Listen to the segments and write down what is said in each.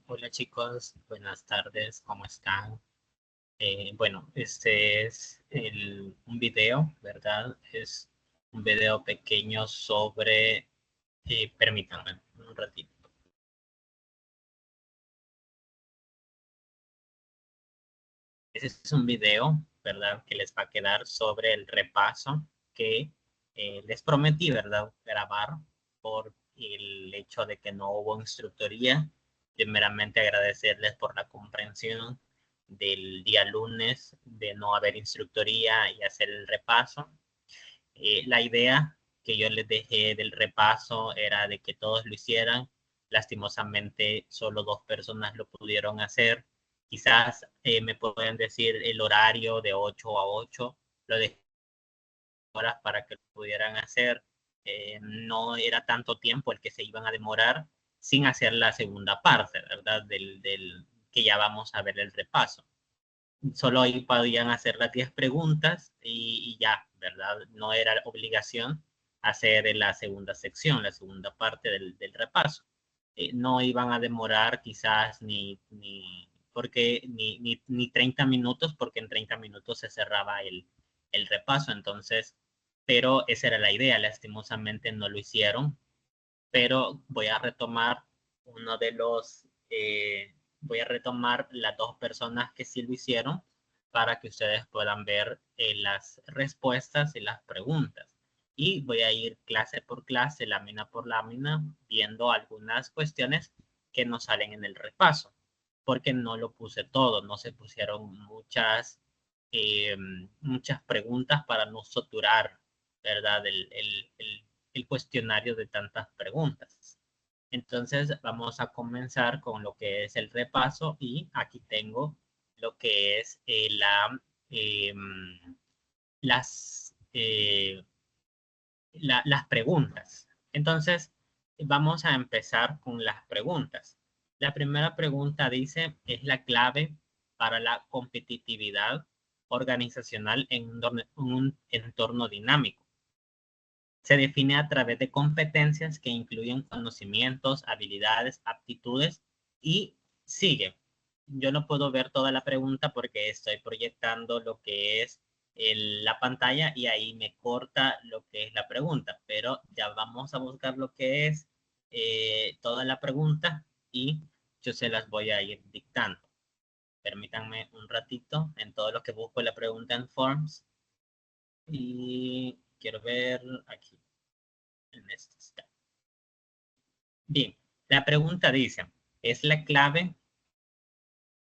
Hola chicos, buenas tardes, ¿cómo están? Bueno, este es un video, ¿verdad? Es un video pequeño sobre, permítanme un ratito. Este es un video, ¿verdad? Que les va a quedar sobre el repaso que les prometí, ¿verdad? Grabar por el hecho de que no hubo instructoría. Primeramente agradecerles por la comprensión del día lunes de no haber instructoría y hacer el repaso. La idea que yo les dejé del repaso era de que todos lo hicieran. Lastimosamente, solo 2 personas lo pudieron hacer. Quizás me pueden decir el horario de 8 a 8, lo dejé horas para que lo pudieran hacer. No era tanto tiempo el que se iban a demorar sin hacer la segunda parte, ¿verdad? Que ya vamos a ver el repaso. Solo ahí podían hacer las 10 preguntas y ya, ¿verdad? No era obligación hacer la segunda sección, la segunda parte del repaso. No iban a demorar quizás ni 30 minutos, porque en 30 minutos se cerraba el repaso. Entonces, pero esa era la idea. Lastimosamente no lo hicieron, pero uno de los, voy a retomar las 2 personas que sí lo hicieron para que ustedes puedan ver las respuestas y las preguntas. Y voy a ir clase por clase, lámina por lámina, viendo algunas cuestiones que no salen en el repaso, porque no lo puse todo, no se pusieron eh, muchas preguntas para no saturar, ¿verdad? El cuestionario de tantas preguntas. Entonces vamos a comenzar con lo que es el repaso y aquí tengo lo que es eh, las, eh, las preguntas. Entonces vamos a empezar con las preguntas. La primera pregunta dice, ¿es la clave para la competitividad organizacional en un entorno dinámico? Se define a través de competencias que incluyen conocimientos, habilidades, aptitudes y sigue. Yo no puedo ver toda la pregunta porque estoy proyectando lo que es la pantalla y ahí me corta lo que es la pregunta, pero ya vamos a buscar lo que es toda la pregunta y yo se las voy a ir dictando. Permítanme un ratito en todo lo que busco la pregunta en Forms y quiero ver aquí. En este está. Bien, la pregunta dice, ¿es la clave,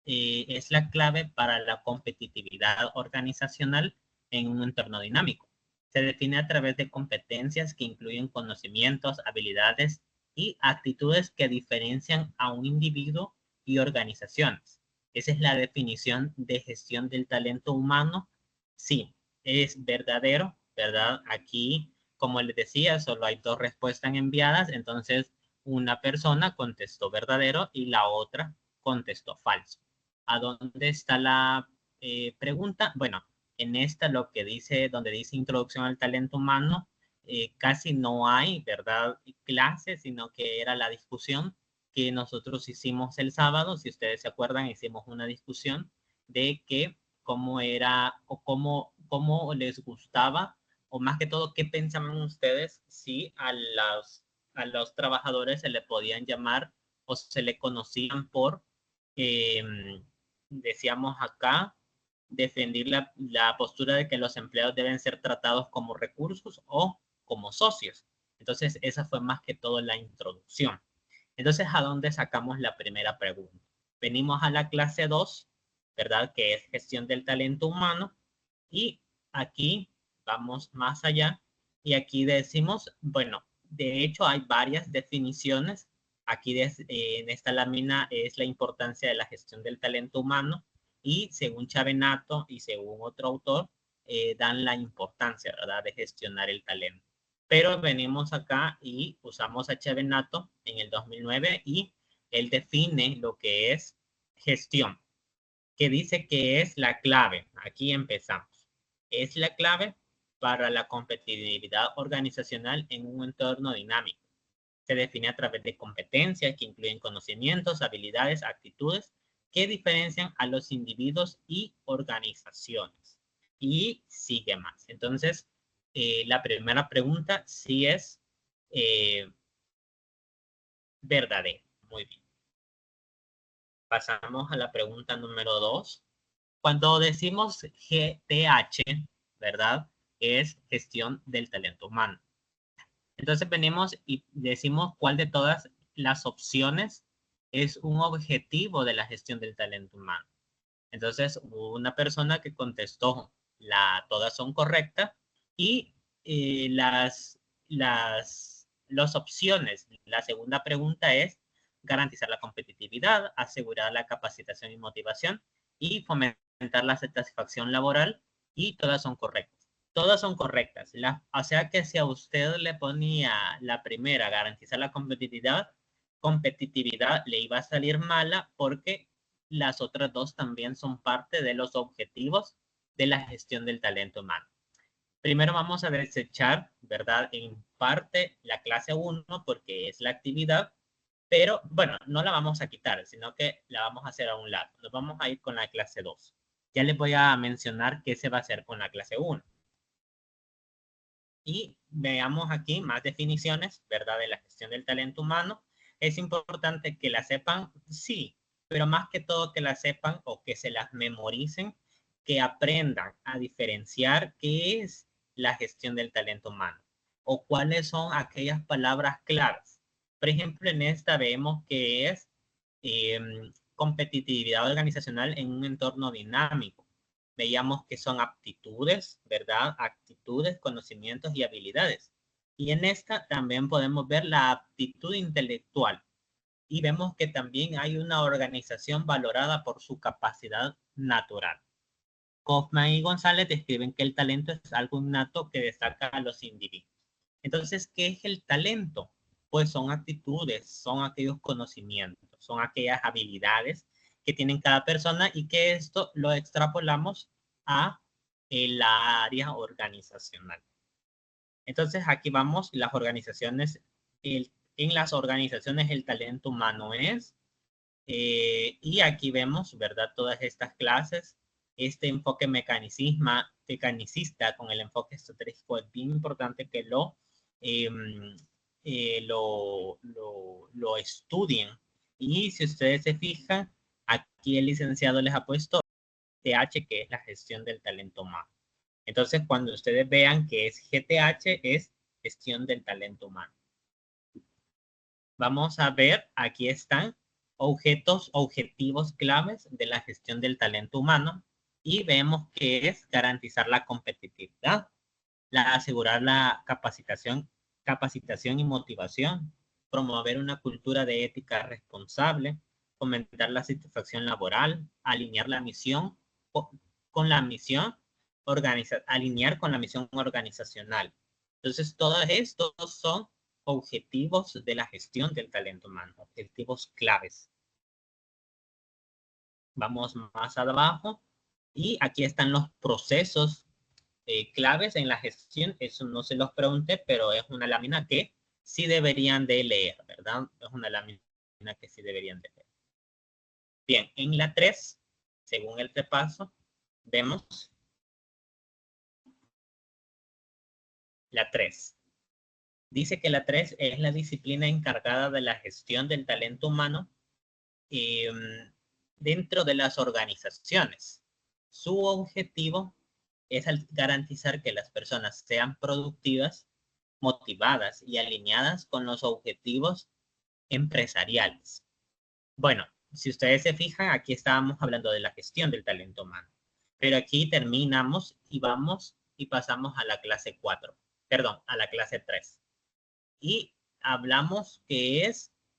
¿es la clave para la competitividad organizacional en un entorno dinámico? Se define a través de competencias que incluyen conocimientos, habilidades y actitudes que diferencian a un individuo y organizaciones. Esa es la definición de gestión del talento humano. Sí, es verdadero, ¿verdad? Aquí, como les decía, solo hay 2 respuestas enviadas, entonces una persona contestó verdadero y la otra contestó falso. ¿A dónde está la pregunta? Bueno, en esta lo que dice, donde dice introducción al talento humano, casi no hay, ¿verdad? Clases, sino que era la discusión que nosotros hicimos el sábado. Si ustedes se acuerdan, hicimos una discusión de que cómo era o cómo les gustaba, o más que todo, qué pensaban ustedes si a los trabajadores se le podían llamar o se le conocían por eh, decíamos acá, defender la postura de que los empleados deben ser tratados como recursos o como socios. Entonces, esa fue más que todo la introducción. Entonces, ¿a dónde sacamos la primera pregunta? Venimos a la clase 2, ¿verdad? Que es gestión del talento humano. Y aquí vamos más allá. Y aquí decimos, bueno, de hecho hay varias definiciones. Aquí en esta lámina es la importancia de la gestión del talento humano y según Chavenato y según otro autor, dan la importancia, ¿verdad?, de gestionar el talento. Pero venimos acá y usamos a Chavenato en el 2009 y él define lo que es gestión, que dice que es la clave. Aquí empezamos. Es la clave para la competitividad organizacional en un entorno dinámico. Se define a través de competencias que incluyen conocimientos, habilidades, actitudes que diferencian a los individuos y organizaciones. Y sigue más. Entonces, la primera pregunta sí es verdadera. Muy bien. Pasamos a la pregunta número 2. Cuando decimos GTH, ¿verdad? Es gestión del talento humano. Entonces venimos y decimos cuál de todas las opciones es un objetivo de la gestión del talento humano. Entonces hubo una persona que contestó todas son correctas y las opciones. La segunda pregunta es garantizar la competitividad, asegurar la capacitación y motivación y fomentar la satisfacción laboral, y todas son correctas. Todas son correctas. O sea que si a usted le ponía la primera, garantizar la competitividad le iba a salir mala porque las otras dos también son parte de los objetivos de la gestión del talento humano. Primero vamos a desechar, ¿verdad? En parte la clase 1 porque es la actividad, pero bueno, no la vamos a quitar, sino que la vamos a hacer a un lado. Nos vamos a ir con la clase 2. Ya les voy a mencionar qué se va a hacer con la clase 1. Y veamos aquí más definiciones, ¿verdad? De la gestión del talento humano. Es importante que la sepan, sí, pero más que todo que la sepan o que se las memoricen, que aprendan a diferenciar qué es la gestión del talento humano o cuáles son aquellas palabras claves. Por ejemplo, en esta vemos que es competitividad organizacional en un entorno dinámico. Veíamos que son aptitudes, ¿verdad? Actitudes, conocimientos y habilidades. Y en esta también podemos ver la aptitud intelectual. Y vemos que también hay una organización valorada por su capacidad natural. Kaufman y González describen que el talento es algo innato que destaca a los individuos. Entonces, ¿qué es el talento? Pues son actitudes, son aquellos conocimientos, son aquellas habilidades que tienen cada persona y que esto lo extrapolamos a la área organizacional. Entonces, aquí vamos, las organizaciones, en las organizaciones el talento humano es, y aquí vemos, ¿verdad? Todas estas clases, este enfoque mecanicista con el enfoque estratégico es bien importante que lo estudien. Y si ustedes se fijan, aquí el licenciado les ha puesto GTH, que es la gestión del talento humano. Entonces, cuando ustedes vean que es GTH, es gestión del talento humano. Vamos a ver, aquí están objetivos claves de la gestión del talento humano, y vemos que es garantizar la competitividad, asegurar la capacitación y motivación, promover una cultura de ética responsable, fomentar la satisfacción laboral, alinear la misión con la misión alinear con la misión organizacional. Entonces, todos estos son objetivos de la gestión del talento humano, objetivos claves. Vamos más abajo y aquí están los procesos claves en la gestión. Eso no se los pregunté, pero es una lámina que sí deberían de leer, ¿verdad? Es una lámina que sí deberían de leer. Bien, en la 3, según el repaso, vemos la 3. Dice que la 3 es la disciplina encargada de la gestión del talento humano dentro de las organizaciones. Su objetivo es garantizar que las personas sean productivas, motivadas y alineadas con los objetivos empresariales. Bueno, si ustedes se fijan, aquí estábamos hablando de la gestión del talento humano, pero aquí terminamos y vamos y pasamos a la clase 4, perdón, a la clase 3. Y hablamos que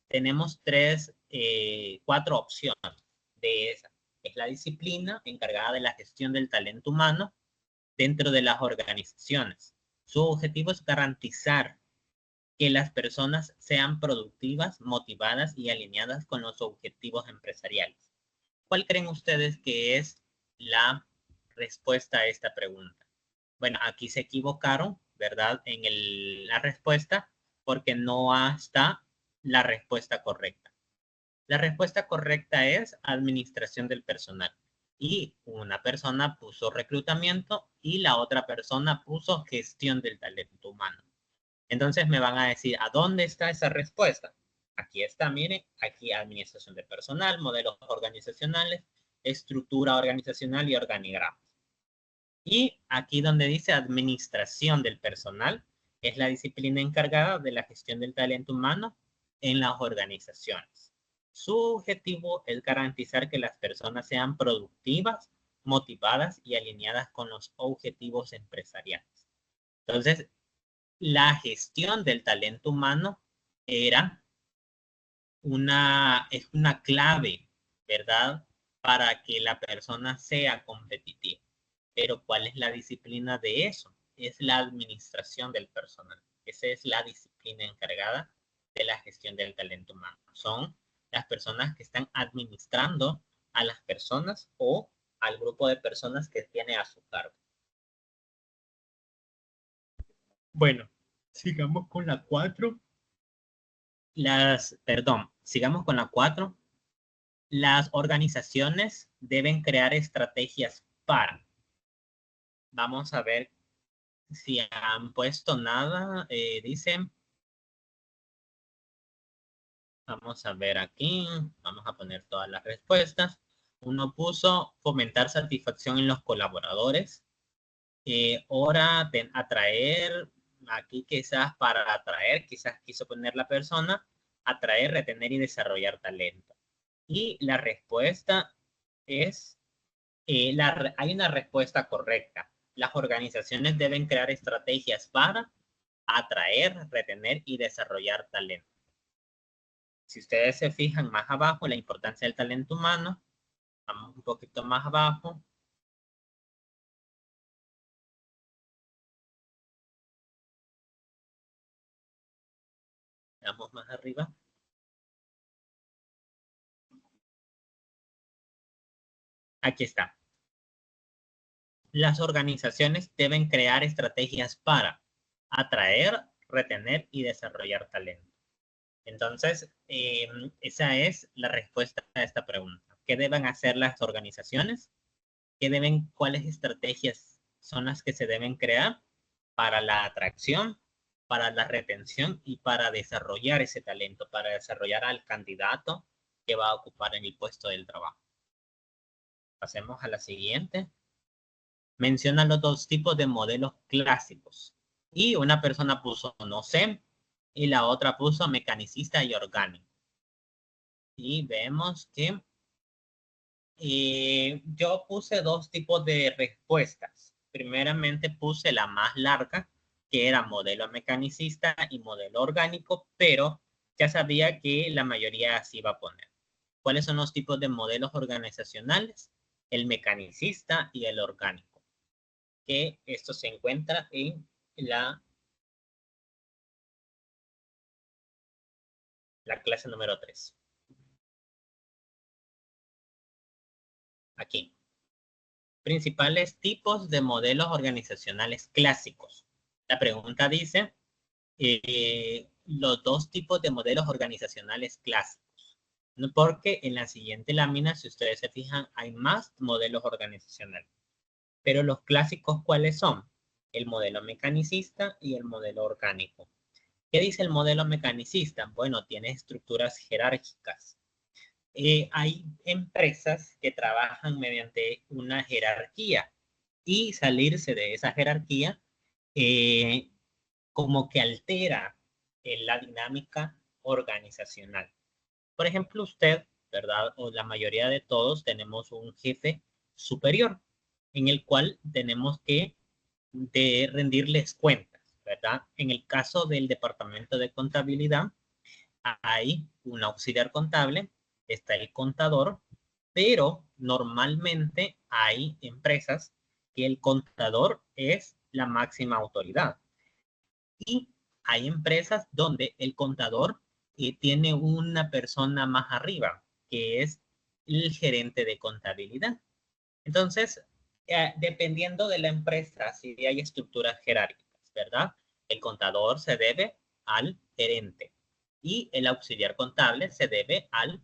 tenemos 4 opciones de esa. Es la disciplina encargada de la gestión del talento humano dentro de las organizaciones. Su objetivo es garantizar que las personas sean productivas, motivadas y alineadas con los objetivos empresariales. ¿Cuál creen ustedes que es la respuesta a esta pregunta? Bueno, aquí se equivocaron, ¿verdad? En la respuesta, porque no está la respuesta correcta. La respuesta correcta es administración del personal. Y una persona puso reclutamiento y la otra persona puso gestión del talento humano. Entonces me van a decir, ¿a dónde está esa respuesta? Aquí está, miren, aquí administración de personal, modelos organizacionales, estructura organizacional y organigramas. Y aquí donde dice administración del personal, es la disciplina encargada de la gestión del talento humano en las organizaciones. Su objetivo es garantizar que las personas sean productivas, motivadas y alineadas con los objetivos empresariales. Entonces, la gestión del talento humano es una clave, ¿verdad? Para que la persona sea competitiva. Pero ¿cuál es la disciplina de eso? Es la administración del personal. Esa es la disciplina encargada de la gestión del talento humano. Son las personas que están administrando a las personas o al grupo de personas que tiene a su cargo. Bueno, sigamos con la 4. Sigamos con la 4. Las organizaciones deben crear estrategias para. Vamos a ver si han puesto nada. Dicen, vamos a ver aquí, vamos a poner todas las respuestas. Uno puso fomentar satisfacción en los colaboradores. Hora de atraer, aquí quizás para atraer, quizás quiso poner la persona, atraer, retener y desarrollar talento. Y la respuesta es, hay una respuesta correcta. Las organizaciones deben crear estrategias para atraer, retener y desarrollar talento. Si ustedes se fijan más abajo, la importancia del talento humano, vamos un poquito más abajo. Vamos más arriba. Aquí está. Las organizaciones deben crear estrategias para atraer, retener y desarrollar talento. Entonces, esa es la respuesta a esta pregunta. ¿Qué deben hacer las organizaciones? ¿Cuáles estrategias son las que se deben crear para la atracción, para la retención y para desarrollar ese talento, para desarrollar al candidato que va a ocupar en el puesto del trabajo? Pasemos a la siguiente. Menciona los dos tipos de modelos clásicos. Y una persona puso no sé, y la otra puso mecanicista y orgánico. Y vemos que yo puse dos tipos de respuestas. Primeramente puse la más larga, que era modelo mecanicista y modelo orgánico, pero ya sabía que la mayoría así iba a poner. ¿Cuáles son los tipos de modelos organizacionales? El mecanicista y el orgánico. Que esto se encuentra en la clase número 3. Aquí. Principales tipos de modelos organizacionales clásicos. La pregunta dice, los dos tipos de modelos organizacionales clásicos. Porque en la siguiente lámina, si ustedes se fijan, hay más modelos organizacionales. Pero los clásicos, ¿cuáles son? El modelo mecanicista y el modelo orgánico. ¿Qué dice el modelo mecanicista? Bueno, tiene estructuras jerárquicas. Hay empresas que trabajan mediante una jerarquía y salirse de esa jerarquía como que altera la dinámica organizacional. Por ejemplo, usted, ¿verdad? O la mayoría de todos tenemos un jefe superior en el cual tenemos que rendirles cuentas, ¿verdad? En el caso del departamento de contabilidad, hay un auxiliar contable, está el contador, pero normalmente hay empresas que el contador es la máxima autoridad. Y hay empresas donde el contador tiene una persona más arriba, que es el gerente de contabilidad. Entonces, dependiendo de la empresa, si hay estructuras jerárquicas, ¿verdad? El contador se debe al gerente. Y el auxiliar contable se debe al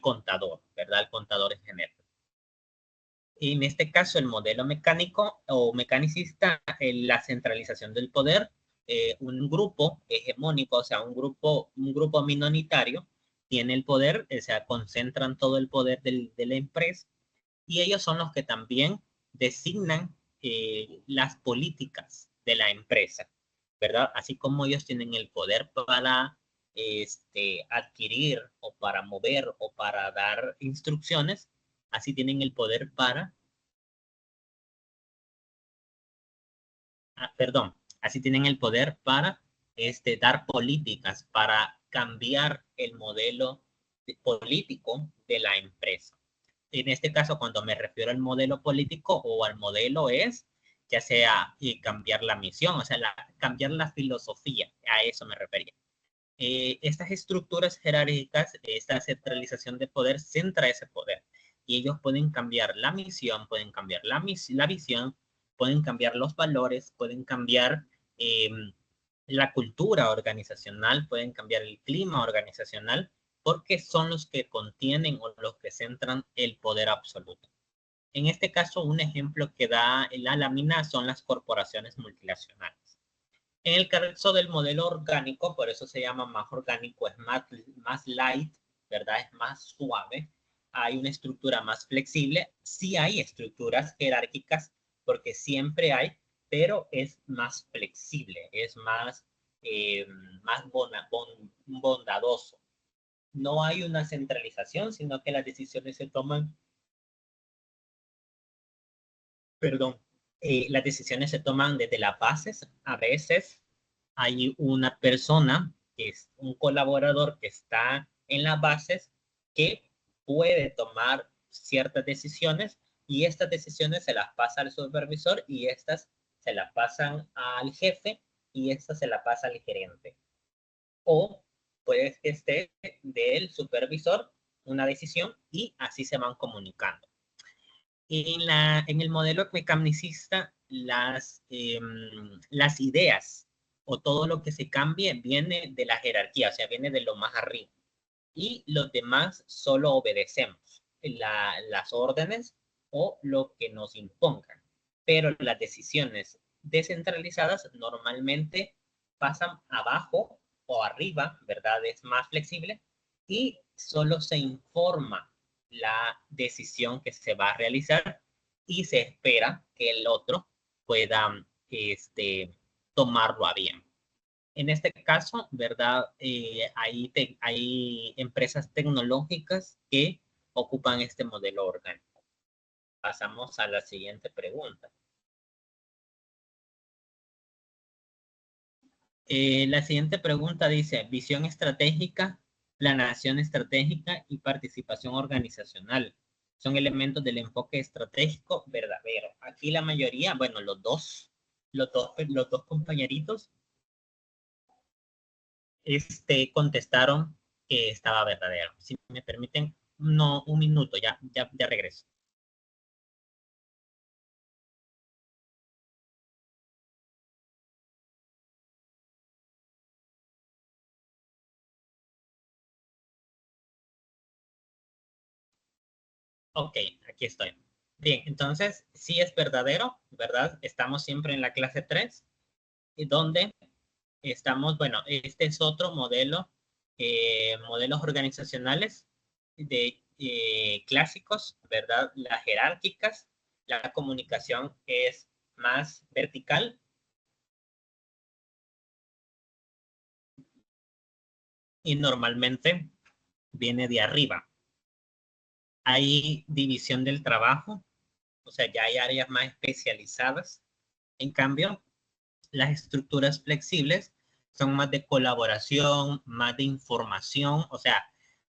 contador, ¿verdad? Al contador en general. En este caso, el modelo mecánico o mecanicista, la centralización del poder, un grupo hegemónico, o sea, un grupo minoritario, tiene el poder, o sea, concentran todo el poder de la empresa, y ellos son los que también designan las políticas de la empresa, ¿verdad? Así como ellos tienen el poder para adquirir o para mover o para dar instrucciones, así tienen el poder para, perdón, así tienen el poder para dar políticas, para cambiar el modelo político de la empresa. En este caso, cuando me refiero al modelo político o al modelo es, ya sea cambiar la misión, o sea, cambiar la filosofía, a eso me refería. Estas estructuras jerárquicas, esta centralización de poder, centra ese poder. Y ellos pueden cambiar la misión, pueden cambiar la visión, pueden cambiar los valores, pueden cambiar eh, la cultura organizacional, pueden cambiar el clima organizacional, porque son los que contienen o los que centran el poder absoluto. En este caso, un ejemplo que da la lámina son las corporaciones multinacionales. En el caso del modelo orgánico, por eso se llama más orgánico, es más light, ¿verdad? Es más suave. Hay una estructura más flexible. Sí hay estructuras jerárquicas, porque siempre hay, pero es más flexible, es más bondadoso. No hay una centralización, sino que las decisiones se toman, perdón, las decisiones se toman desde las bases. A veces hay una persona que es un colaborador que está en las bases que puede tomar ciertas decisiones, y estas decisiones se las pasa al supervisor y estas se las pasan al jefe y estas se las pasa al gerente. O puede que esté del supervisor una decisión y así se van comunicando. En el modelo mecanicista, las ideas o todo lo que se cambie viene de la jerarquía, o sea, viene de lo más arriba. Y los demás solo obedecemos las órdenes o lo que nos impongan. Pero las decisiones descentralizadas normalmente pasan abajo o arriba, ¿verdad? Es más flexible y solo se informa la decisión que se va a realizar y se espera que el otro pueda tomarlo a bien. En este caso, ¿verdad? Hay empresas tecnológicas que ocupan este modelo orgánico. Pasamos a la siguiente pregunta. La siguiente pregunta dice, visión estratégica, planeación estratégica y participación organizacional. Son elementos del enfoque estratégico verdadero. Aquí la mayoría, bueno, los dos compañeritos contestaron que estaba verdadero. Si me permiten, no, un minuto, ya regreso. Ok, aquí estoy. Bien, entonces, sí es verdadero, ¿verdad? Estamos siempre en la clase 3, donde estamos, bueno, este es otro modelo, modelos organizacionales de clásicos, ¿verdad? Las jerárquicas, la comunicación es más vertical y normalmente viene de arriba. Hay división del trabajo, o sea, ya hay áreas más especializadas. En cambio, las estructuras flexibles son más de colaboración, más de información, o sea,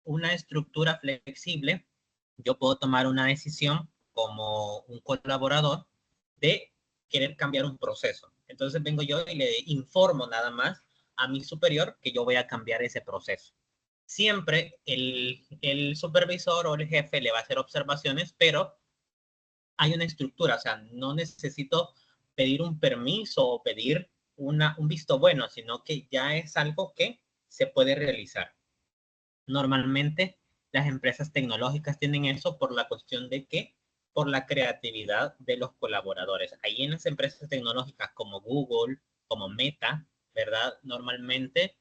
una estructura flexible, yo puedo tomar una decisión como un colaborador de querer cambiar un proceso. Entonces vengo yo y le informo nada más a mi superior que yo voy a cambiar ese proceso. Siempre el supervisor o el jefe le va a hacer observaciones, pero hay una estructura, o sea, no necesito pedir un permiso o pedir un visto bueno, sino que ya es algo que se puede realizar. Normalmente las empresas tecnológicas tienen eso por la cuestión de que, por la creatividad de los colaboradores. Ahí en las empresas tecnológicas como Google, como Meta, ¿verdad? Normalmente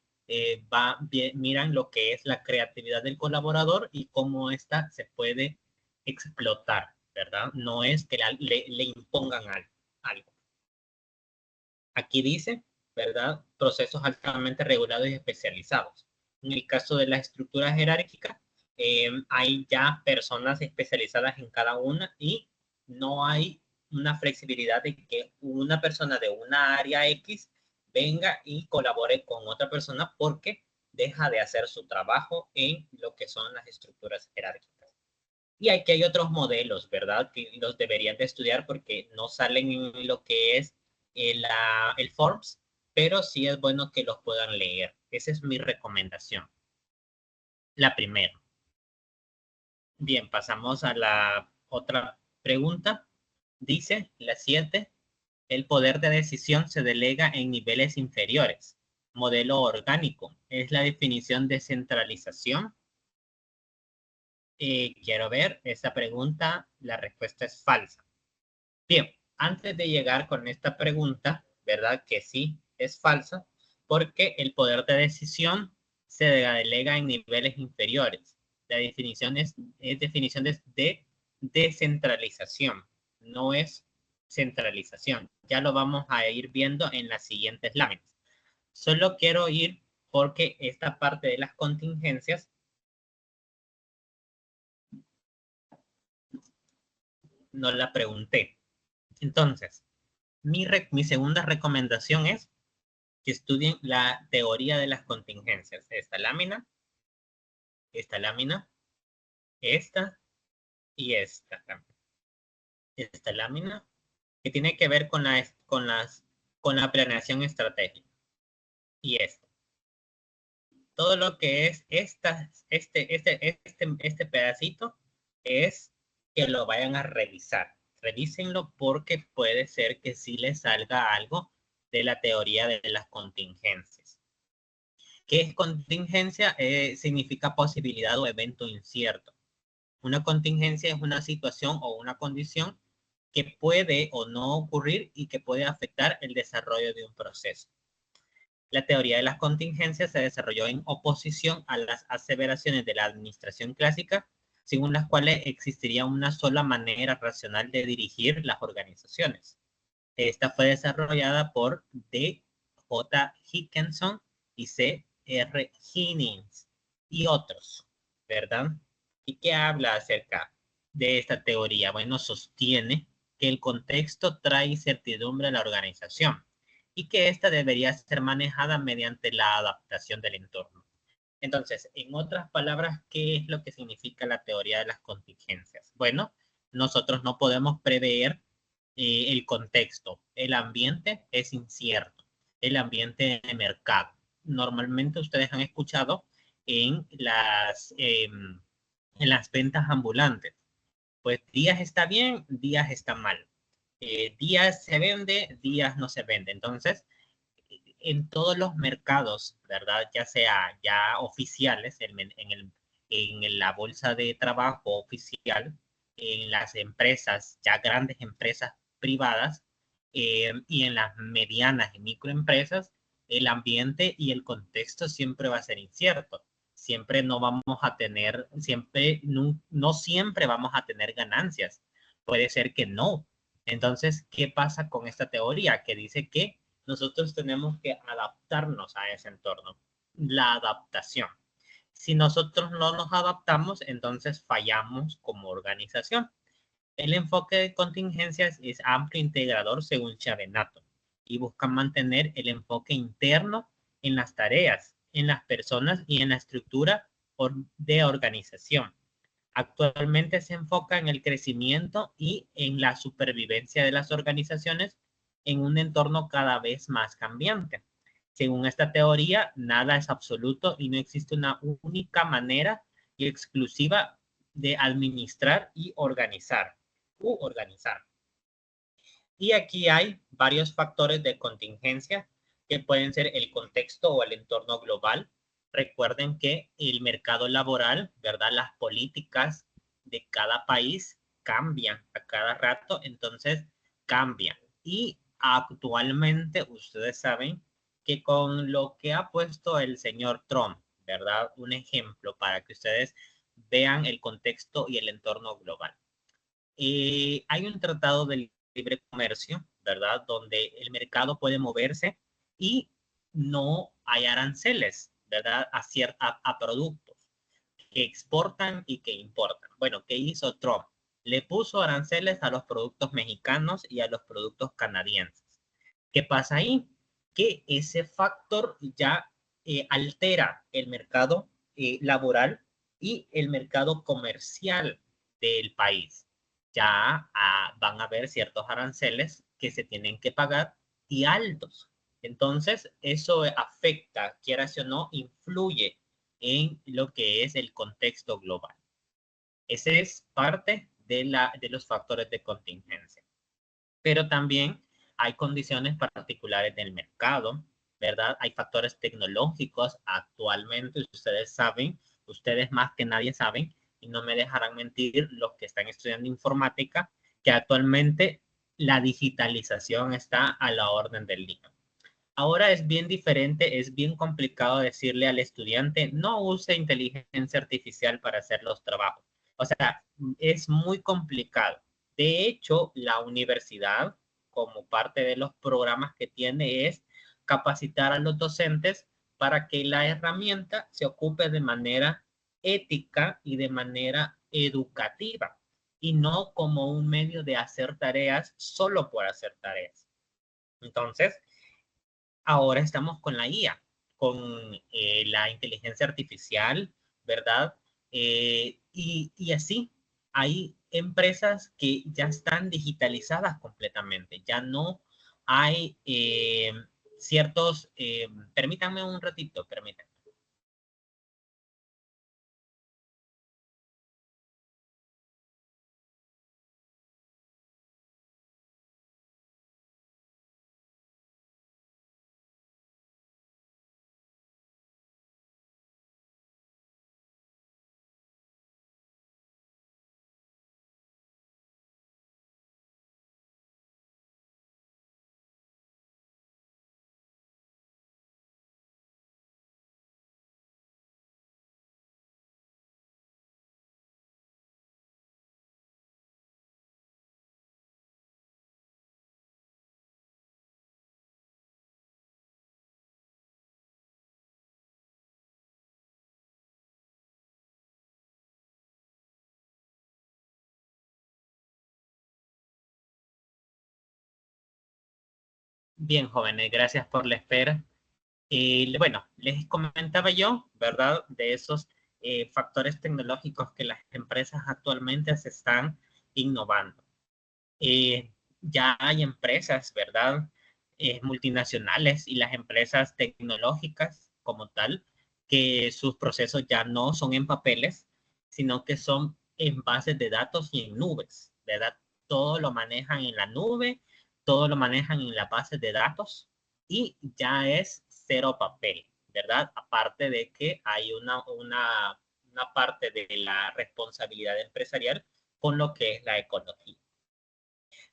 miran lo que es la creatividad del colaborador y cómo ésta se puede explotar, ¿verdad? No es que le impongan algo. Aquí dice, ¿verdad? Procesos altamente regulados y especializados. En el caso de las estructuras jerárquicas, hay ya personas especializadas en cada una y no hay una flexibilidad de que una persona de una área X venga y colabore con otra persona porque deja de hacer su trabajo en lo que son las estructuras jerárquicas. Y aquí hay otros modelos, ¿verdad? Que los deberían de estudiar porque no salen en lo que es el Forbes, pero sí es bueno que los puedan leer. Esa es mi recomendación. La primera. Bien, pasamos a la otra pregunta. Dice la 7. El poder de decisión se delega en niveles inferiores. Modelo orgánico. ¿Es la definición de centralización? Quiero ver esa pregunta. La respuesta es falsa. Bien, antes de llegar con esta pregunta, ¿verdad? Que sí es falsa, porque el poder de decisión se delega en niveles inferiores. La definición es definición de descentralización, no es centralización. Ya lo vamos a ir viendo en las siguientes láminas. Solo quiero ir porque esta parte de las contingencias no la pregunté. Entonces, mi segunda recomendación es que estudien la teoría de las contingencias. Esta lámina, esta y esta también. Esta lámina que tiene que ver con la planeación estratégica. Y esta. Todo lo que es este pedacito es que lo vayan a revisar. Revísenlo porque puede ser que sí les salga algo de la teoría de las contingencias. ¿Qué es contingencia? Significa posibilidad o evento incierto. Una contingencia es una situación o una condición que puede o no ocurrir y que puede afectar el desarrollo de un proceso. La teoría de las contingencias se desarrolló en oposición a las aseveraciones de la administración clásica, según las cuales existiría una sola manera racional de dirigir las organizaciones. Esta fue desarrollada por D. J. Higginson y C. R. Higgins y otros, ¿verdad? ¿Y qué habla acerca de esta teoría? Bueno, sostiene que el contexto trae incertidumbre a la organización y que ésta debería ser manejada mediante la adaptación del entorno. Entonces, en otras palabras, ¿qué es lo que significa la teoría de las contingencias? Bueno, nosotros no podemos prever el contexto. El ambiente es incierto. El ambiente de mercado. Normalmente ustedes han escuchado en las ventas ambulantes. Pues días está bien, días está mal. Días se vende, días no se vende. Entonces, en todos los mercados, ¿verdad? Ya sea ya oficiales, en la bolsa de trabajo oficial, en las empresas, ya grandes empresas privadas, y en las medianas y microempresas, el ambiente y el contexto siempre va a ser incierto. Siempre no vamos a tener, no siempre vamos a tener ganancias. Puede ser que no. Entonces, ¿qué pasa con esta teoría? Que dice que nosotros tenemos que adaptarnos a ese entorno. La adaptación. Si nosotros no nos adaptamos, entonces fallamos como organización. El enfoque de contingencias es amplio e integrador según Chavenato y busca mantener el enfoque interno en las tareas, en las personas y en la estructura de organización. Actualmente se enfoca en el crecimiento y en la supervivencia de las organizaciones en un entorno cada vez más cambiante. Según esta teoría, nada es absoluto y no existe una única manera y exclusiva de administrar y organizar. Y aquí hay varios factores de contingencia que pueden ser el contexto o el entorno global. Recuerden que el mercado laboral, ¿verdad? Las políticas de cada país cambian a cada rato, entonces cambian. Y actualmente ustedes saben que con lo que ha puesto el señor Trump, ¿verdad? Un ejemplo para que ustedes vean el contexto y el entorno global. Hay un tratado de libre comercio, ¿verdad? Donde el mercado puede moverse y no hay aranceles, ¿verdad? A productos que exportan y que importan. Bueno, ¿qué hizo Trump? Le puso aranceles a los productos mexicanos y a los productos canadienses. ¿Qué pasa ahí? Que ese factor ya altera el mercado laboral y el mercado comercial del país. Ya van a haber ciertos aranceles que se tienen que pagar y altos. Entonces, eso afecta, quieras o no, influye en lo que es el contexto global. Ese es parte de los factores de contingencia. Pero también hay condiciones particulares del mercado, ¿verdad? Hay factores tecnológicos actualmente, ustedes saben, ustedes más que nadie saben, y no me dejarán mentir los que están estudiando informática, que actualmente la digitalización está a la orden del día. Ahora es bien diferente, es bien complicado decirle al estudiante, no use inteligencia artificial para hacer los trabajos. O sea, es muy complicado. De hecho, la universidad, como parte de los programas que tiene, es capacitar a los docentes para que la herramienta se ocupe de manera ética y de manera educativa y no como un medio de hacer tareas solo por hacer tareas. Entonces, ahora estamos con la IA, con la inteligencia artificial, ¿verdad? Y así, hay empresas que ya están digitalizadas completamente, ya no hay ciertos, permítanme un ratito, permítanme. Bien, jóvenes, gracias por la espera. Bueno, les comentaba yo, ¿verdad? De esos factores tecnológicos que las empresas actualmente se están innovando. Ya hay empresas, ¿verdad? Multinacionales y las empresas tecnológicas como tal, que sus procesos ya no son en papeles, sino que son en bases de datos y en nubes, ¿verdad? Todo lo manejan en la nube, todo lo manejan en la base de datos y ya es cero papel, ¿verdad? Aparte de que hay una parte de la responsabilidad empresarial con lo que es la ecología.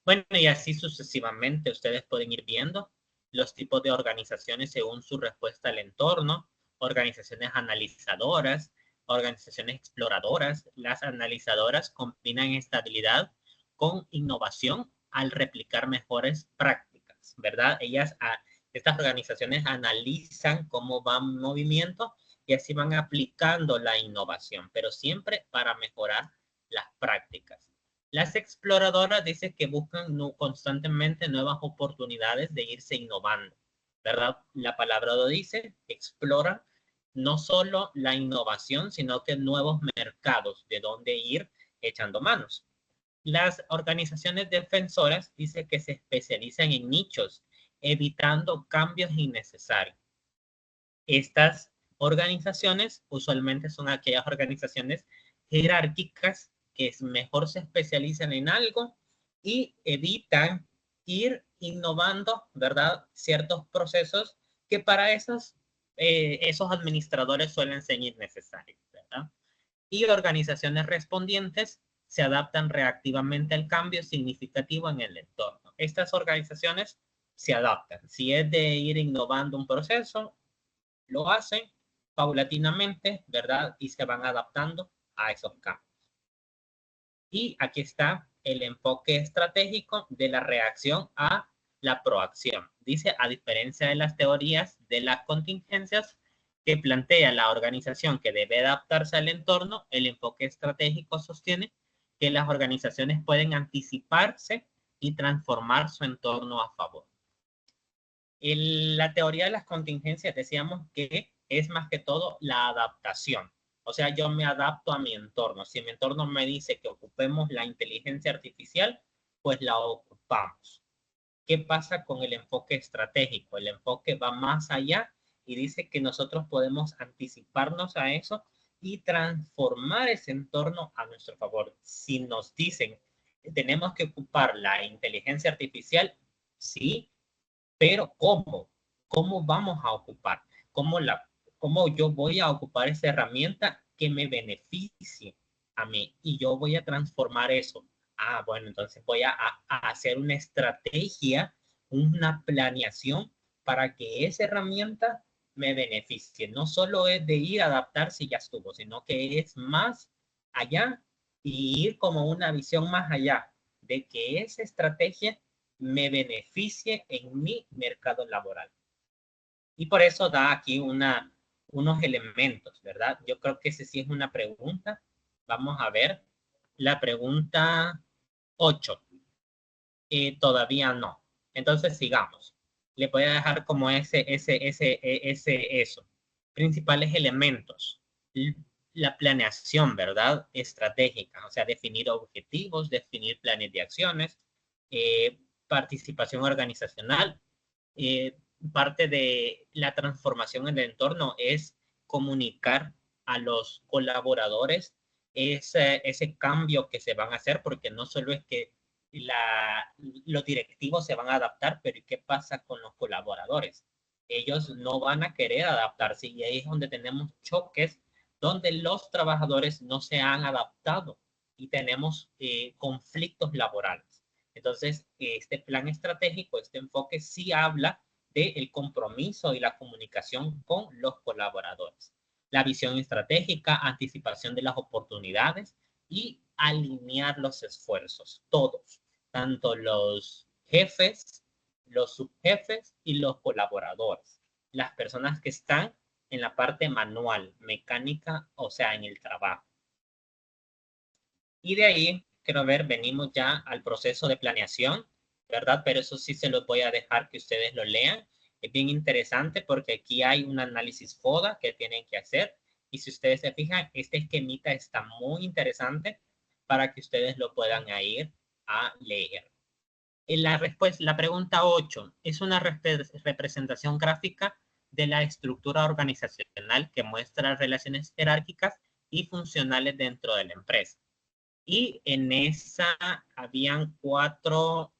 Bueno, y así sucesivamente ustedes pueden ir viendo los tipos de organizaciones según su respuesta al entorno, organizaciones analizadoras, organizaciones exploradoras. Las analizadoras combinan estabilidad con innovación al replicar mejores prácticas, ¿verdad? Estas organizaciones analizan cómo va un movimiento y así van aplicando la innovación, pero siempre para mejorar las prácticas. Las exploradoras dicen que buscan constantemente nuevas oportunidades de irse innovando, ¿verdad? La palabra lo dice, exploran no solo la innovación, sino que nuevos mercados de donde ir echando manos. Las organizaciones defensoras dicen que se especializan en nichos, evitando cambios innecesarios. Estas organizaciones usualmente son aquellas organizaciones jerárquicas que mejor se especializan en algo y evitan ir innovando, ¿verdad? Ciertos procesos que para esos administradores suelen ser innecesarios, ¿verdad? Y organizaciones respondientes se adaptan reactivamente al cambio significativo en el entorno. Estas organizaciones se adaptan. Si es de ir innovando un proceso, lo hacen paulatinamente, ¿verdad? Y se van adaptando a esos cambios. Y aquí está el enfoque estratégico de la reacción a la proacción. Dice, a diferencia de las teorías de las contingencias que plantea la organización que debe adaptarse al entorno, el enfoque estratégico sostiene que las organizaciones pueden anticiparse y transformar su entorno a favor. En la teoría de las contingencias decíamos que es más que todo la adaptación. O sea, yo me adapto a mi entorno. Si mi entorno me dice que ocupemos la inteligencia artificial, pues la ocupamos. ¿Qué pasa con el enfoque estratégico? El enfoque va más allá y dice que nosotros podemos anticiparnos a eso y transformar ese entorno a nuestro favor. Si nos dicen que tenemos que ocupar la inteligencia artificial, sí, pero ¿cómo? ¿Cómo vamos a ocupar? ¿Cómo yo voy a ocupar esa herramienta que me beneficie a mí? Y yo voy a transformar eso. Ah, bueno, entonces voy a hacer una estrategia, una planeación para que esa herramienta me beneficie. No solo es de ir a adaptarse y ya estuvo, sino que es más allá y ir como una visión más allá de que esa estrategia me beneficie en mi mercado laboral. Y por eso da aquí unos elementos, ¿verdad? Yo creo que ese sí es una pregunta. Vamos a ver. La pregunta 8. Todavía no. Entonces sigamos. Le voy a dejar como eso. Principales elementos. La planeación, ¿verdad? Estratégica, o sea, definir objetivos, definir planes de acciones, participación organizacional. Parte de la transformación en el entorno es comunicar a los colaboradores ese cambio que se van a hacer, porque no solo es que los directivos se van a adaptar, pero ¿qué pasa con los colaboradores? Ellos no van a querer adaptarse y ahí es donde tenemos choques, donde los trabajadores no se han adaptado y tenemos conflictos laborales. Entonces, este plan estratégico, este enfoque sí habla del compromiso y la comunicación con los colaboradores. La visión estratégica, anticipación de las oportunidades y alinear los esfuerzos, todos, tanto los jefes, los subjefes y los colaboradores, las personas que están en la parte manual, mecánica, o sea, en el trabajo. Y de ahí, quiero ver, venimos ya al proceso de planeación, ¿verdad? Pero eso sí se los voy a dejar que ustedes lo lean. Es bien interesante porque aquí hay un análisis FODA que tienen que hacer. Y si ustedes se fijan, este esquemita está muy interesante para que ustedes lo puedan ir a leer. La pregunta 8 es una representación gráfica de la estructura organizacional que muestra relaciones jerárquicas y funcionales dentro de la empresa. Y en esa habían cuatro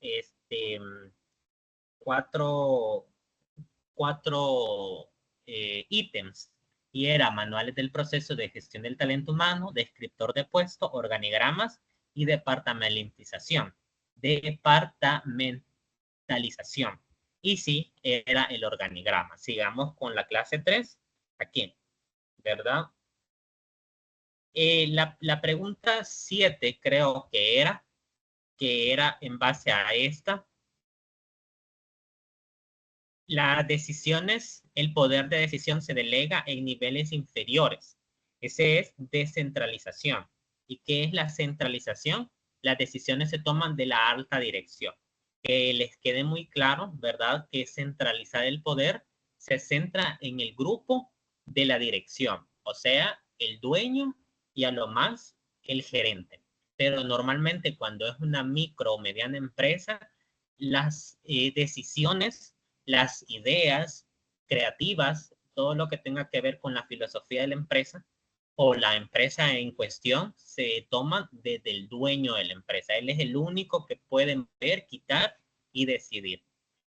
ítems. Y era manuales del proceso de gestión del talento humano, descriptor de puesto, organigramas y departamentización. Departamentalización. Y sí, era el organigrama. Sigamos con la clase 3. Aquí, ¿verdad? La pregunta 7 creo que era en base a esta. Las decisiones, el poder de decisión se delega en niveles inferiores. Ese es descentralización. ¿Y qué es la centralización? Las decisiones se toman de la alta dirección. Que les quede muy claro, ¿verdad? Que centralizar el poder se centra en el grupo de la dirección, o sea, el dueño y a lo más el gerente. Pero normalmente cuando es una micro o mediana empresa, las decisiones, las ideas creativas, todo lo que tenga que ver con la filosofía de la empresa o la empresa en cuestión, se toman desde el dueño de la empresa. Él es el único que puede ver, quitar y decidir.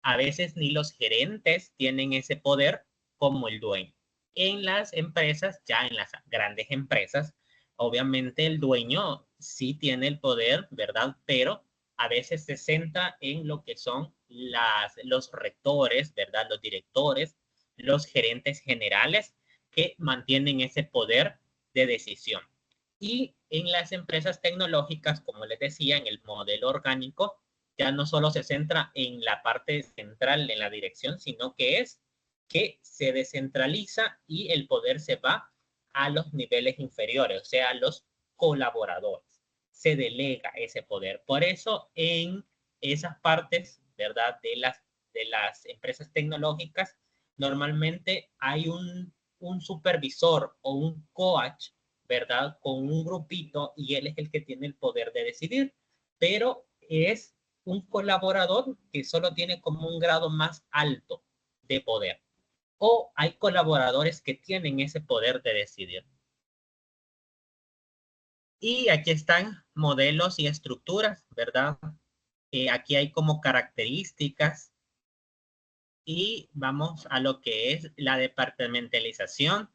A veces ni los gerentes tienen ese poder como el dueño. En las empresas, ya en las grandes empresas, obviamente el dueño sí tiene el poder, ¿verdad? Pero a veces se centra en lo que son los rectores, ¿verdad? Los directores, los gerentes generales que mantienen ese poder de decisión. Y en las empresas tecnológicas, como les decía, en el modelo orgánico, ya no solo se centra en la parte central, en la dirección, sino que es que se descentraliza y el poder se va a los niveles inferiores, o sea, a los colaboradores. Se delega ese poder. Por eso en esas partes, ¿verdad? De las empresas tecnológicas, normalmente hay un supervisor o un coach, ¿verdad? Con un grupito y él es el que tiene el poder de decidir, pero es un colaborador que solo tiene como un grado más alto de poder. O hay colaboradores que tienen ese poder de decidir. Y aquí están modelos y estructuras, ¿verdad? Aquí hay como características y vamos a lo que es la departamentalización,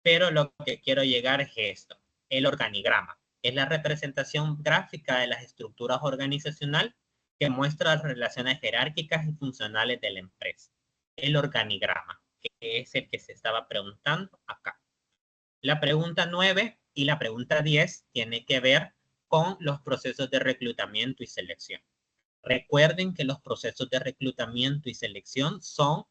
pero lo que quiero llegar es esto, el organigrama. Es la representación gráfica de las estructuras organizacionales que muestra las relaciones jerárquicas y funcionales de la empresa. El organigrama, que es el que se estaba preguntando acá. La pregunta 9 y la pregunta 10 tiene que ver con los procesos de reclutamiento y selección. Recuerden que los procesos de reclutamiento y selección son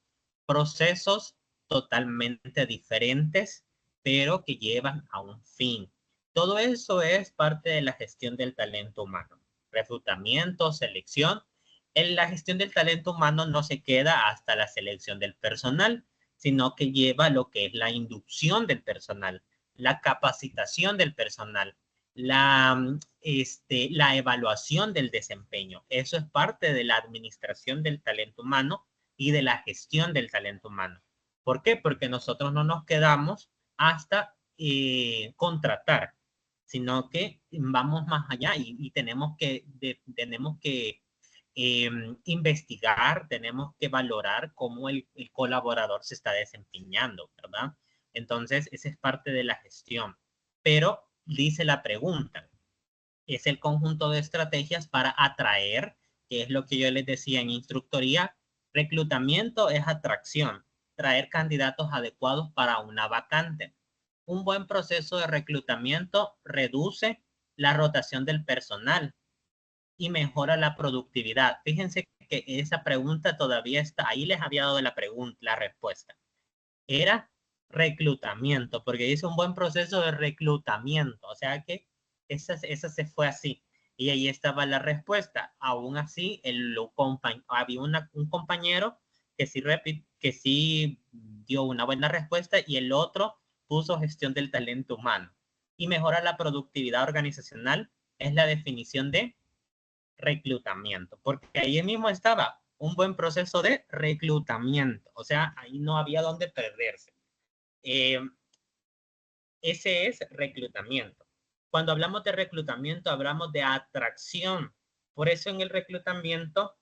procesos totalmente diferentes, pero que llevan a un fin. Todo eso es parte de la gestión del talento humano. Reclutamiento, selección. En la gestión del talento humano no se queda hasta la selección del personal, sino que lleva lo que es la inducción del personal, la capacitación del personal, la evaluación del desempeño. Eso es parte de la administración del talento humano y de la gestión del talento humano. ¿Por qué? Porque nosotros no nos quedamos hasta contratar, sino que vamos más allá y tenemos que investigar, tenemos que valorar cómo el colaborador se está desempeñando, ¿verdad? Entonces, esa es parte de la gestión. Pero dice la pregunta, es el conjunto de estrategias para atraer, que es lo que yo les decía en instructoría, reclutamiento es atracción, traer candidatos adecuados para una vacante. Un buen proceso de reclutamiento reduce la rotación del personal y mejora la productividad. Fíjense que esa pregunta todavía está, ahí les había dado la respuesta. Era reclutamiento, porque dice un buen proceso de reclutamiento, o sea que esa se fue así. Y ahí estaba la respuesta. Aún así, había un compañero que sí dio una buena respuesta y el otro puso gestión del talento humano. Y mejora la productividad organizacional es la definición de reclutamiento, porque ahí mismo estaba un buen proceso de reclutamiento, o sea, ahí no había donde perderse. Eh, ese es reclutamiento. Cuando hablamos de reclutamiento, hablamos de atracción. Por eso en el reclutamiento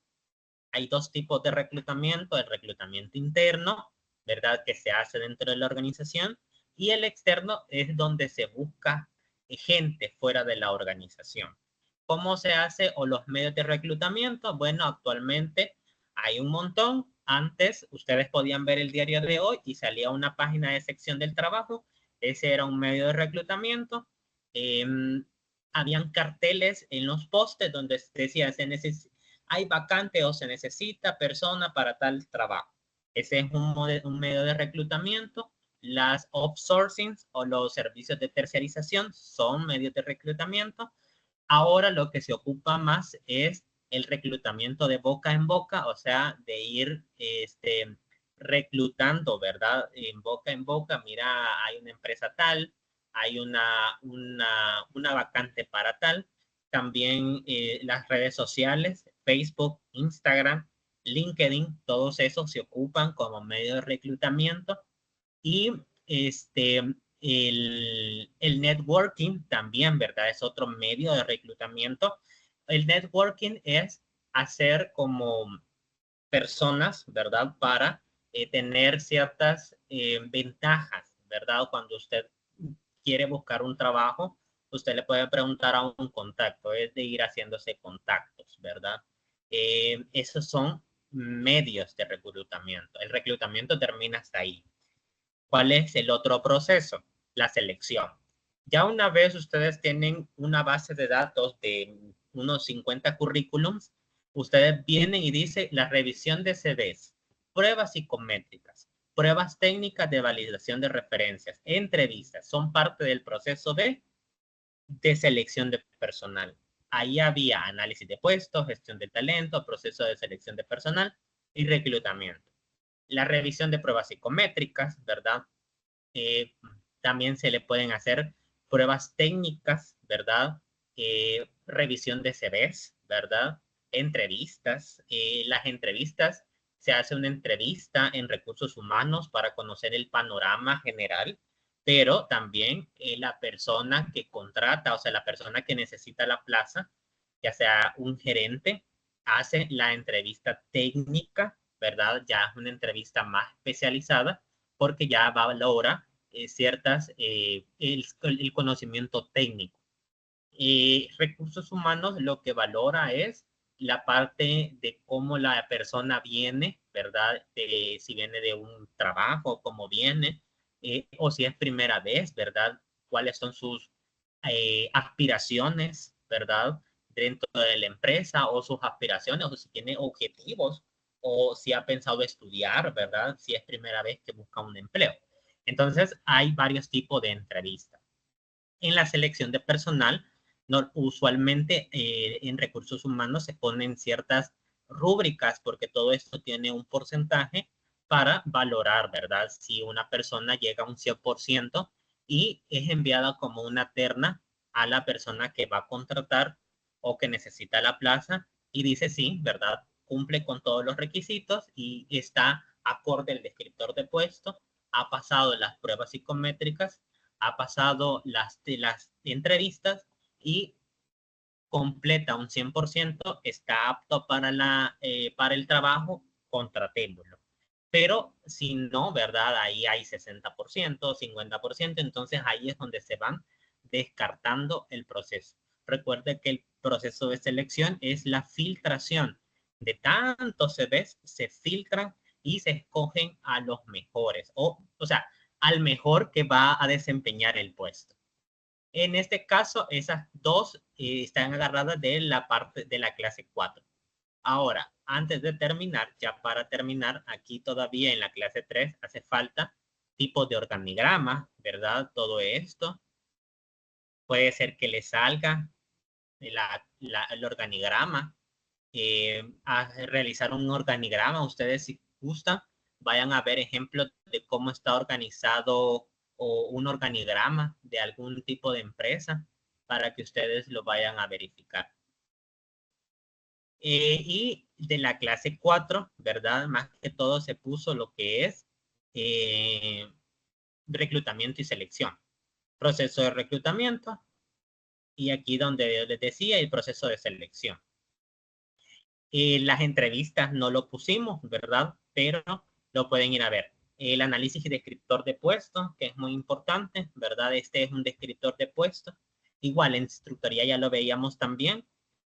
hay dos tipos de reclutamiento, el reclutamiento interno, ¿verdad? Que se hace dentro de la organización, y el externo es donde se busca gente fuera de la organización. ¿Cómo se hace o los medios de reclutamiento? Bueno, actualmente hay un montón. Antes ustedes podían ver el diario de hoy y salía una página de sección del trabajo. Ese era un medio de reclutamiento. Eh, Habían carteles en los postes donde decía hay vacante o se necesita persona para tal trabajo. Ese es un medio de reclutamiento. Las outsourcings o los servicios de tercerización son medios de reclutamiento. Ahora lo que se ocupa más es el reclutamiento de boca en boca, o sea, de ir reclutando, ¿verdad? En boca, mira, hay una empresa tal, hay una vacante para tal. También las redes sociales, Facebook, Instagram, LinkedIn, todos esos se ocupan como medio de reclutamiento. Y el networking también, ¿verdad? Es otro medio de reclutamiento. El networking es hacer como personas, ¿verdad? Para tener ciertas ventajas, ¿verdad? Cuando usted quiere buscar un trabajo, usted le puede preguntar a un contacto, es de ir haciéndose contactos, ¿verdad? Esos son medios de reclutamiento. El reclutamiento termina hasta ahí. ¿Cuál es el otro proceso? La selección. Ya una vez ustedes tienen una base de datos de unos 50 currículums, ustedes vienen y dicen la revisión de CVs, pruebas psicométricas, pruebas técnicas de validación de referencias, entrevistas, son parte del proceso de selección de personal. Ahí había análisis de puestos, gestión de talento, proceso de selección de personal y reclutamiento. La revisión de pruebas psicométricas, ¿verdad? También se le pueden hacer pruebas técnicas, ¿verdad? Revisión de CVs, ¿verdad? Entrevistas. Las entrevistas, se hace una entrevista en recursos humanos para conocer el panorama general, pero también la persona que contrata, o sea, la persona que necesita la plaza, ya sea un gerente, hace la entrevista técnica, ¿verdad? Ya es una entrevista más especializada porque ya valora el conocimiento técnico. Recursos humanos lo que valora es la parte de cómo la persona viene, ¿verdad? Si viene de un trabajo, cómo viene, o si es primera vez, ¿verdad? Cuáles son sus aspiraciones, ¿verdad? Dentro de la empresa o sus aspiraciones, o si tiene objetivos, o si ha pensado estudiar, ¿verdad? Si es primera vez que busca un empleo. Entonces, hay varios tipos de entrevistas. En la selección de personal, usualmente en recursos humanos se ponen ciertas rúbricas porque todo esto tiene un porcentaje para valorar, ¿verdad? Si una persona llega a un 100% y es enviada como una terna a la persona que va a contratar o que necesita la plaza y dice sí, ¿verdad? Cumple con todos los requisitos y está acorde el descriptor de puesto, ha pasado las pruebas psicométricas, ha pasado las entrevistas y completa un 100%, está apto para el trabajo, contratémoslo. Pero si no, ¿verdad? Ahí hay 60%, 50%, entonces ahí es donde se van descartando el proceso. Recuerde que el proceso de selección es la filtración de tantos CVs, se filtran y se escogen a los mejores, o sea, al mejor que va a desempeñar el puesto. En este caso, esas dos están agarradas de la parte de la clase 4. Ahora, antes de terminar, ya para terminar, aquí todavía en la clase 3 hace falta tipos de organigrama, ¿verdad? Todo esto. Puede ser que le salga el organigrama. A realizar un organigrama, ustedes si gustan, vayan a ver ejemplos de cómo está organizado o un organigrama de algún tipo de empresa para que ustedes lo vayan a verificar. Y de la clase 4, ¿verdad? Más que todo se puso lo que es reclutamiento y selección. Proceso de reclutamiento y aquí donde les decía el proceso de selección. Las entrevistas no lo pusimos, ¿verdad? Pero lo pueden ir a ver. El análisis y descriptor de puesto, que es muy importante, ¿verdad? Este es un descriptor de puesto. Igual en instructoría ya lo veíamos también.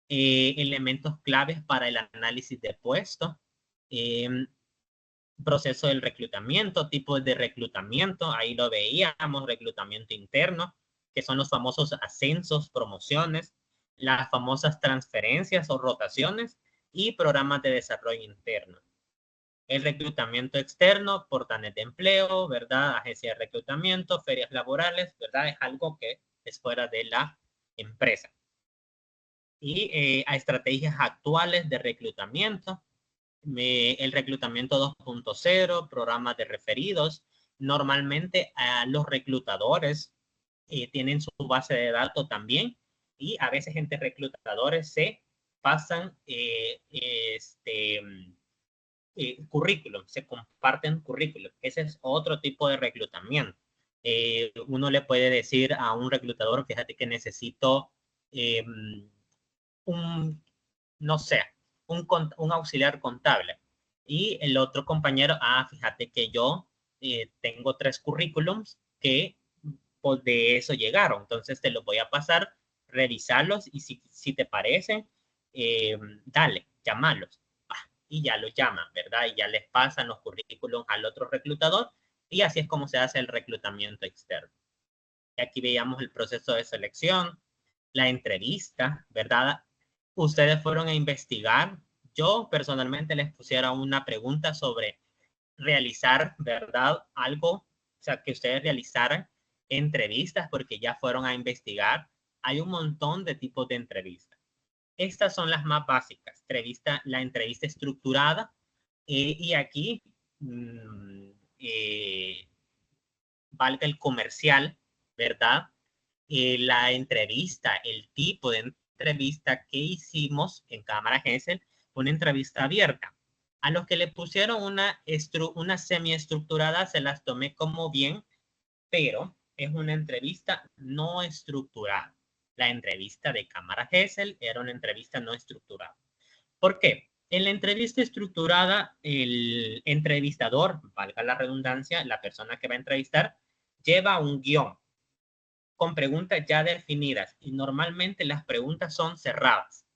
Elementos claves para el análisis de puesto. Proceso del reclutamiento, tipos de reclutamiento, ahí lo veíamos, reclutamiento interno, que son los famosos ascensos, promociones, las famosas transferencias o rotaciones y programas de desarrollo interno. El reclutamiento externo, portales de empleo, ¿verdad? Agencia de reclutamiento, ferias laborales, ¿verdad? Es algo que es fuera de la empresa. Y a estrategias actuales de reclutamiento, el reclutamiento 2.0, programas de referidos. Normalmente los reclutadores tienen su base de datos también y a veces entre reclutadores se pasan currículum, se comparten currículum. Ese es otro tipo de reclutamiento. Uno le puede decir a un reclutador, fíjate que necesito un, no sé, un auxiliar contable. Y el otro compañero, fíjate que yo tengo 3 currículums que pues, de eso llegaron. Entonces te los voy a pasar, revisarlos y si te parece, dale, llamarlos. Y ya los llaman, ¿verdad? Y ya les pasan los currículums al otro reclutador y así es como se hace el reclutamiento externo. Y aquí veíamos el proceso de selección, la entrevista, ¿verdad? Ustedes fueron a investigar. Yo personalmente les pusiera una pregunta sobre realizar, ¿verdad? Algo, o sea, que ustedes realizaran entrevistas porque ya fueron a investigar. Hay un montón de tipos de entrevistas. Estas son las más básicas. La entrevista estructurada. Y aquí, valga el comercial, ¿verdad? La entrevista, el tipo de entrevista que hicimos en Cámara Gesell, una entrevista abierta. A los que le pusieron una semiestructurada se las tomé como bien, pero es una entrevista no estructurada. La entrevista de Cámara Gesell era una entrevista no estructurada. ¿Por qué? En la entrevista estructurada, el entrevistador, valga la redundancia, la persona que va a entrevistar, lleva un guión con preguntas ya definidas y normalmente las preguntas son cerradas.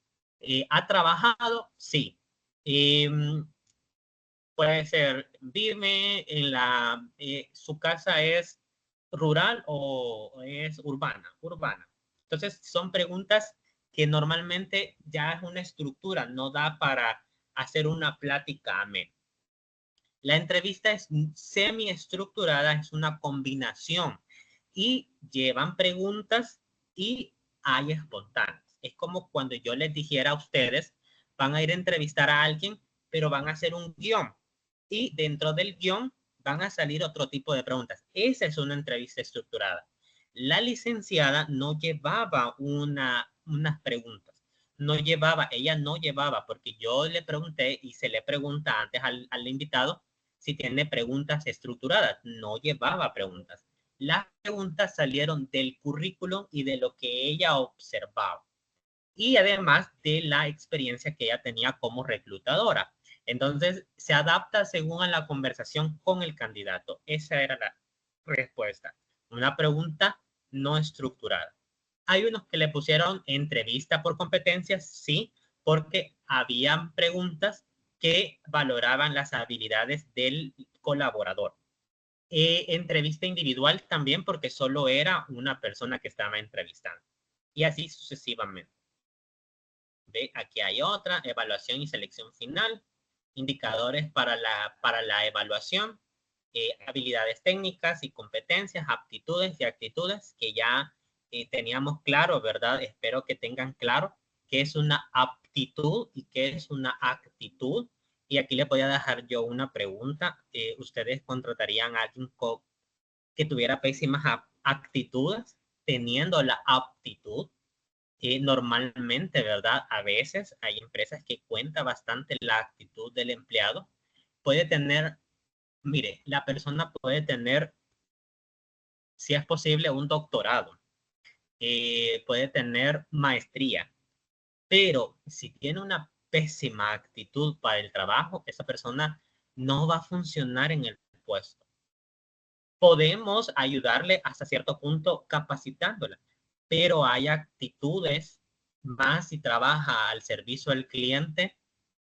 ¿Ha trabajado? Sí. Eh, puede ser, dime, su casa es rural o es urbana, urbana. Entonces son preguntas que normalmente ya es una estructura, no da para hacer una plática amena. La entrevista es semiestructurada, es una combinación y llevan preguntas y hay espontáneas. Es como cuando yo les dijera a ustedes, van a ir a entrevistar a alguien, pero van a hacer un guión y dentro del guión van a salir otro tipo de preguntas. Esa es una entrevista estructurada. La licenciada no llevaba unas preguntas. Ella no llevaba, porque yo le pregunté y se le pregunta antes al invitado si tiene preguntas estructuradas. No llevaba preguntas. Las preguntas salieron del currículum y de lo que ella observaba. Y además de la experiencia que ella tenía como reclutadora. Entonces, se adapta según a la conversación con el candidato. Esa era la respuesta. Una pregunta no estructurada. Hay unos que le pusieron entrevista por competencias, sí, porque habían preguntas que valoraban las habilidades del colaborador. Entrevista individual también porque solo era una persona que estaba entrevistando. Y así sucesivamente. ¿Ve? Aquí hay otra, evaluación y selección final, indicadores para la evaluación, habilidades técnicas y competencias, aptitudes y actitudes que ya teníamos claro, ¿verdad? Espero que tengan claro qué es una aptitud y qué es una actitud. Y aquí les voy a dejar yo una pregunta. ¿Ustedes contratarían a alguien que tuviera pésimas actitudes teniendo la aptitud? Normalmente, ¿verdad? A veces hay empresas que cuenta bastante la actitud del empleado. Puede tener, mire, la persona puede tener, si es posible, un doctorado, puede tener maestría, pero si tiene una pésima actitud para el trabajo, esa persona no va a funcionar en el puesto. Podemos ayudarle hasta cierto punto capacitándola, pero hay actitudes, más si trabaja al servicio del cliente,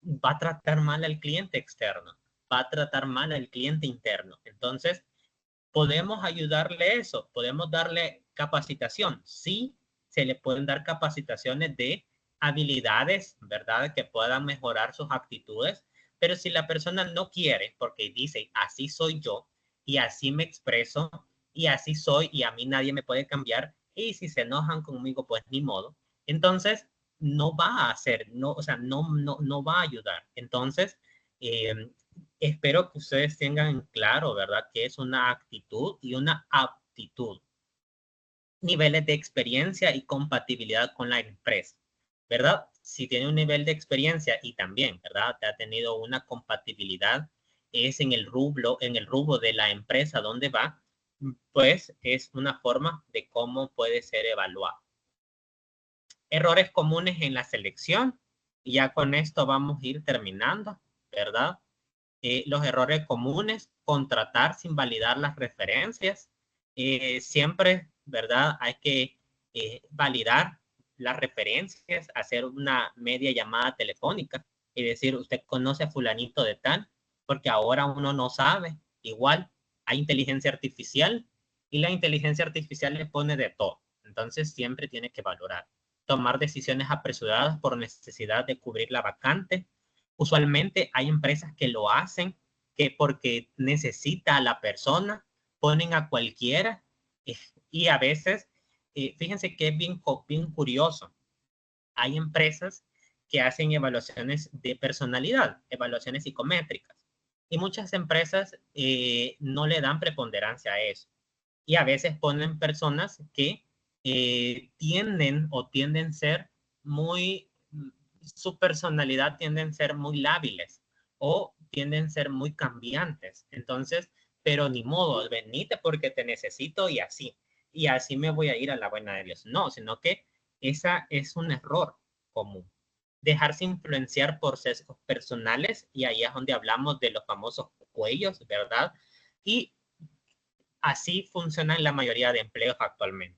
va a tratar mal al cliente externo, va a tratar mal al cliente interno. Entonces, podemos ayudarle eso, podemos darle capacitación. Sí, se le pueden dar capacitaciones de habilidades, ¿verdad? Que puedan mejorar sus actitudes, pero si la persona no quiere, porque dice, así soy yo y así me expreso y así soy y a mí nadie me puede cambiar, y si se enojan conmigo, pues ni modo. Entonces, no va a hacer, no, o sea, no va a ayudar. Entonces, eh, espero que ustedes tengan claro, ¿verdad? Que es una actitud y una aptitud. Niveles de experiencia y compatibilidad con la empresa, ¿verdad? Si tiene un nivel de experiencia y también, ¿verdad? Ha tenido una compatibilidad, es en el rubro de la empresa donde va, pues es una forma de cómo puede ser evaluado. Errores comunes en la selección. Y ya con esto vamos a ir terminando, ¿verdad? Los errores comunes, contratar sin validar las referencias. Siempre, ¿verdad? Hay que validar las referencias, hacer una media llamada telefónica y decir, usted conoce a fulanito de tal, porque ahora uno no sabe. Igual, hay inteligencia artificial y la inteligencia artificial le pone de todo. Entonces, siempre tiene que valorar. Tomar decisiones apresuradas por necesidad de cubrir la vacante. Usualmente hay empresas que lo hacen, que porque necesita a la persona, ponen a cualquiera, y a veces, fíjense que es bien curioso. Hay empresas que hacen evaluaciones de personalidad, evaluaciones psicométricas, y muchas empresas no le dan preponderancia a eso. Y a veces ponen personas que tienden a ser muy, su personalidad tienden a ser muy lábiles o tienden a ser muy cambiantes. Entonces, pero ni modo, venite porque te necesito y así me voy a ir a la buena de Dios. No, sino que esa es un error común. Dejarse influenciar por sesgos personales, y ahí es donde hablamos de los famosos cuellos, ¿verdad? Y así funcionan la mayoría de empleos actualmente.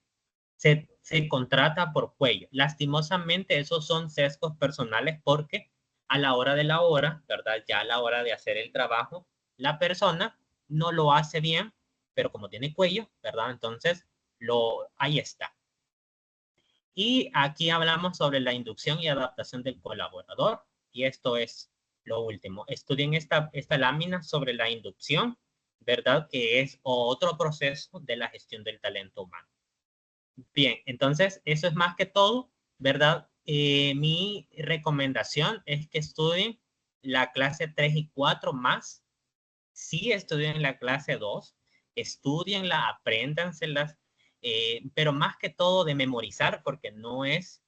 Se contrata por cuello. Lastimosamente, esos son sesgos personales porque a la hora de la hora, ¿verdad? Ya a la hora de hacer el trabajo, la persona no lo hace bien, pero como tiene cuello, ¿verdad? Entonces, ahí está. Y aquí hablamos sobre la inducción y adaptación del colaborador. Y esto es lo último. Estudien esta lámina sobre la inducción, ¿verdad? Que es otro proceso de la gestión del talento humano. Bien, entonces eso es más que todo, ¿verdad? Mi recomendación es que estudien la clase 3 y 4 más. Sí, estudien la clase 2, estudienla, apréndanselas, pero más que todo de memorizar, porque no es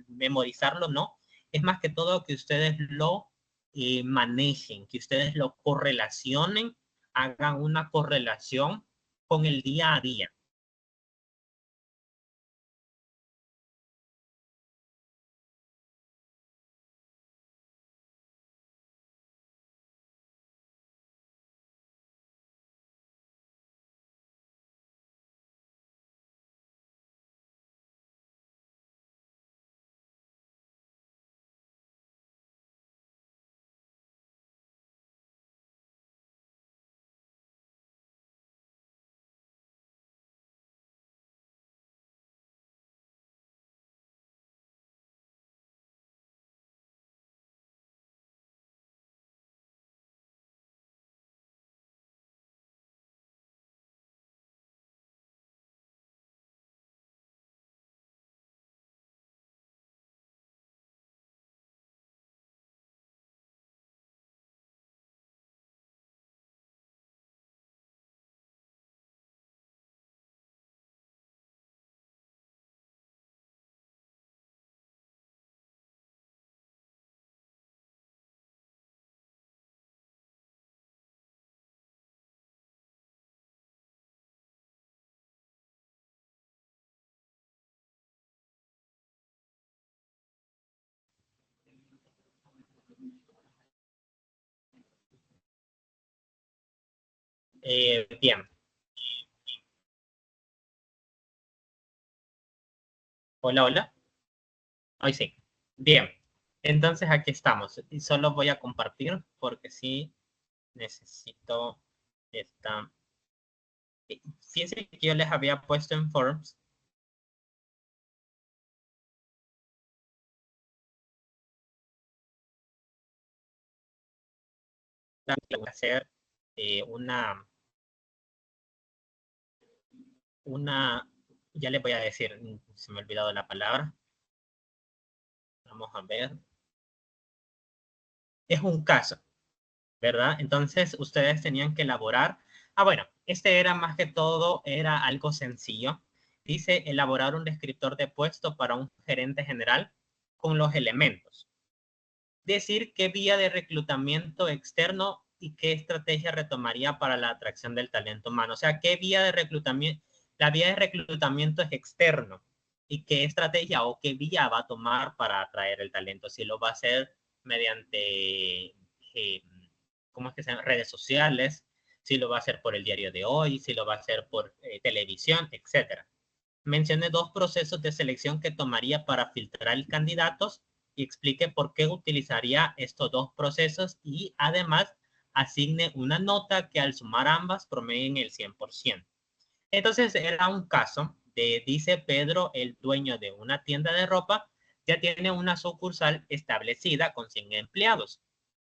memorizarlo, no, es más que todo que ustedes lo manejen, que ustedes lo correlacionen, hagan una correlación con el día a día. Bien, hola, hola. Hoy sí. Bien, entonces aquí estamos. Y solo voy a compartir porque sí necesito esta. Fíjense que yo les había puesto en Forms hacer una, ya les voy a decir, se me ha olvidado la palabra. Vamos a ver. Es un caso, ¿verdad? Entonces ustedes tenían que elaborar. Ah, bueno, este era más que todo, era algo sencillo. Dice elaborar un descriptor de puesto para un gerente general con los elementos. Decir qué vía de reclutamiento externo y qué estrategia retomaría para la atracción del talento humano. O sea, qué vía de reclutamiento, la vía de reclutamiento es externo y qué estrategia o qué vía va a tomar para atraer el talento. Si lo va a hacer mediante ¿cómo es que se llama? Redes sociales, si lo va a hacer por el diario de hoy, si lo va a hacer por televisión, etcétera. Mencione 2 procesos de selección que tomaría para filtrar candidatos y explique por qué utilizaría estos 2 procesos y además asigne una nota que al sumar ambas promedien el 100%. Entonces era un caso de, dice Pedro, el dueño de una tienda de ropa, ya tiene una sucursal establecida con 100 empleados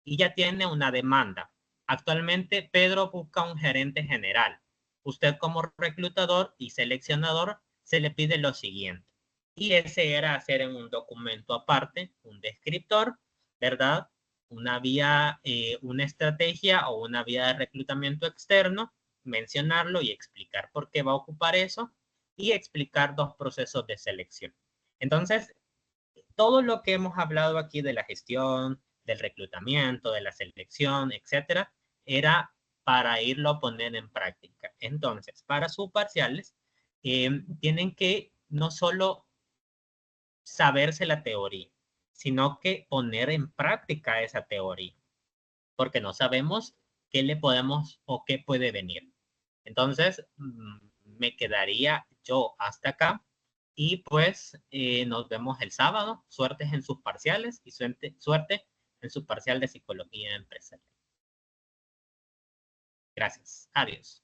y ya tiene una demanda. Actualmente Pedro busca un gerente general. Usted como reclutador y seleccionador se le pide lo siguiente. Y ese era hacer en un documento aparte, un descriptor, ¿verdad? Una vía, una estrategia o una vía de reclutamiento externo, mencionarlo y explicar por qué va a ocupar eso y explicar 2 procesos de selección. Entonces, todo lo que hemos hablado aquí de la gestión, del reclutamiento, de la selección, etcétera, era para irlo a poner en práctica. Entonces, para sus parciales, tienen que no solo saberse la teoría, sino que poner en práctica esa teoría, porque no sabemos qué le podemos o qué puede venir. Entonces, me quedaría yo hasta acá y pues nos vemos el sábado. Suertes en sus parciales y suerte en su parcial de psicología empresarial. Gracias. Adiós.